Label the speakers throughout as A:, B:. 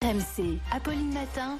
A: RMC, Apolline Matin.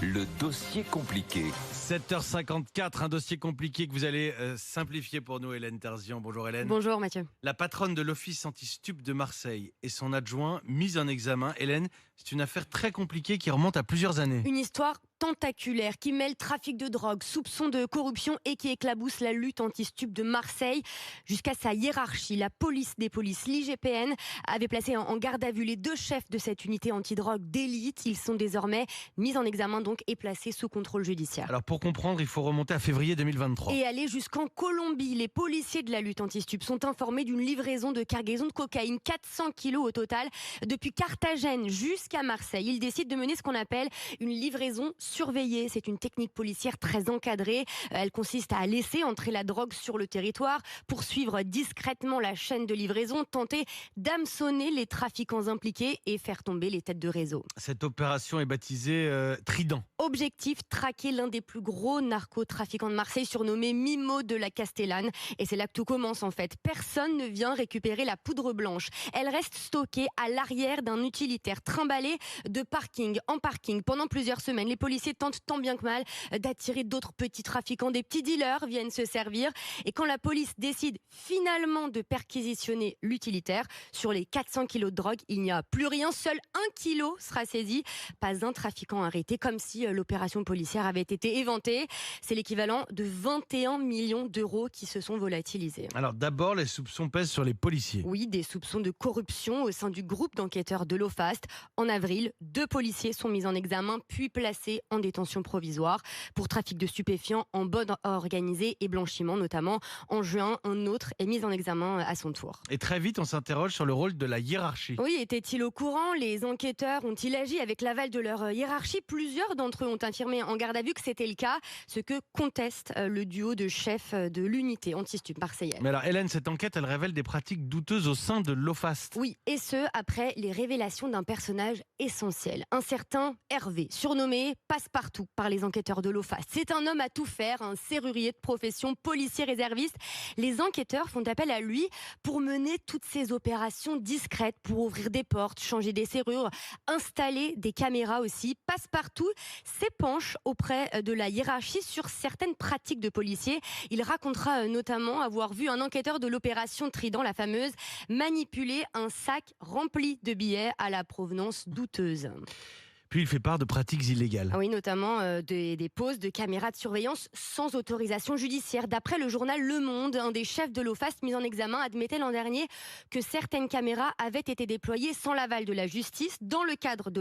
B: Le dossier compliqué.
C: 7h54, un dossier compliqué que vous allez simplifier pour nous, Hélène Terzian. Bonjour Hélène.
D: Bonjour Mathieu.
C: La patronne de l'Office anti-stup de Marseille et son adjoint mis en examen. Hélène, c'est une affaire très compliquée qui remonte à plusieurs années.
D: Une histoire tentaculaire qui mêle trafic de drogue, soupçons de corruption et qui éclabousse la lutte anti-stup de Marseille jusqu'à sa hiérarchie. La police des polices, l'IGPN, avait placé en garde à vue les deux chefs de cette unité antidrogue d'élite. Ils sont désormais mis en examen donc et placés sous contrôle judiciaire.
C: Alors pour comprendre, il faut remonter à février 2023.
D: Et aller jusqu'en Colombie. Les policiers de la lutte anti-stup sont informés d'une livraison de cargaison de cocaïne, 400 kilos au total, depuis Carthagène jusqu'à Marseille. Ils décident de mener ce qu'on appelle une livraison surveillée. C'est une technique policière très encadrée. Elle consiste à laisser entrer la drogue sur le territoire, poursuivre discrètement la chaîne de livraison, tenter d'hameçonner les trafiquants impliqués et faire tomber les têtes de réseau.
C: Cette opération est baptisée Trident.
D: Objectif, traquer l'un des plus gros narcotrafiquants de Marseille, surnommé Mimo de la Castellane. Et c'est là que tout commence en fait. Personne ne vient récupérer la poudre blanche. Elle reste stockée à l'arrière d'un utilitaire, trimballé de parking en parking. Pendant plusieurs semaines, les policiers tentent tant bien que mal d'attirer d'autres petits trafiquants. Des petits dealers viennent se servir. Et quand la police décide finalement de perquisitionner l'utilitaire, sur les 400 kilos de drogue, il n'y a plus rien. Seul 1 kilo sera saisi. Pas un trafiquant arrêté, comme si l'opération policière avait été éventée. C'est l'équivalent de 21 millions d'euros qui se sont volatilisés.
C: Alors d'abord, les soupçons pèsent sur les policiers.
D: Oui, des soupçons de corruption au sein du groupe d'enquêteurs de l'OFAST. En avril, 2 policiers sont mis en examen puis placés en détention provisoire pour trafic de stupéfiants en bande organisée et blanchiment notamment. En juin, un autre est mis en examen à son tour.
C: Et très vite, on s'interroge sur le rôle de la hiérarchie.
D: Oui, étaient-ils au courant? Les enquêteurs ont-ils agi avec l'aval de leur hiérarchie? Plusieurs d'entre eux ont affirmé en garde à vue que c'était le cas, ce que conteste le duo de chefs de l'unité anti-stup marseillaise.
C: Mais alors Hélène, cette enquête, elle révèle des pratiques douteuses au sein de l'OFAST.
D: Oui, et ce, après les révélations d'un personnage essentiel. Un certain Hervé, surnommé Passe-Partout par les enquêteurs de l'OFAST. C'est un homme à tout faire, un serrurier de profession, policier réserviste. Les enquêteurs font appel à lui pour mener toutes ces opérations discrètes, pour ouvrir des portes, changer des serrures, installer des caméras aussi. Passe-Partout s'épanche auprès de la hiérarchie sur certaines pratiques de policiers. Il racontera notamment avoir vu un enquêteur de l'opération Trident, la fameuse, manipuler un sac rempli de billets à la provenance douteuse.
C: Puis il fait part de pratiques illégales.
D: Ah oui, notamment des poses de caméras de surveillance sans autorisation judiciaire. D'après le journal Le Monde, un des chefs de l'OFAST mis en examen admettait l'an dernier que certaines caméras avaient été déployées sans l'aval de la justice dans le cadre de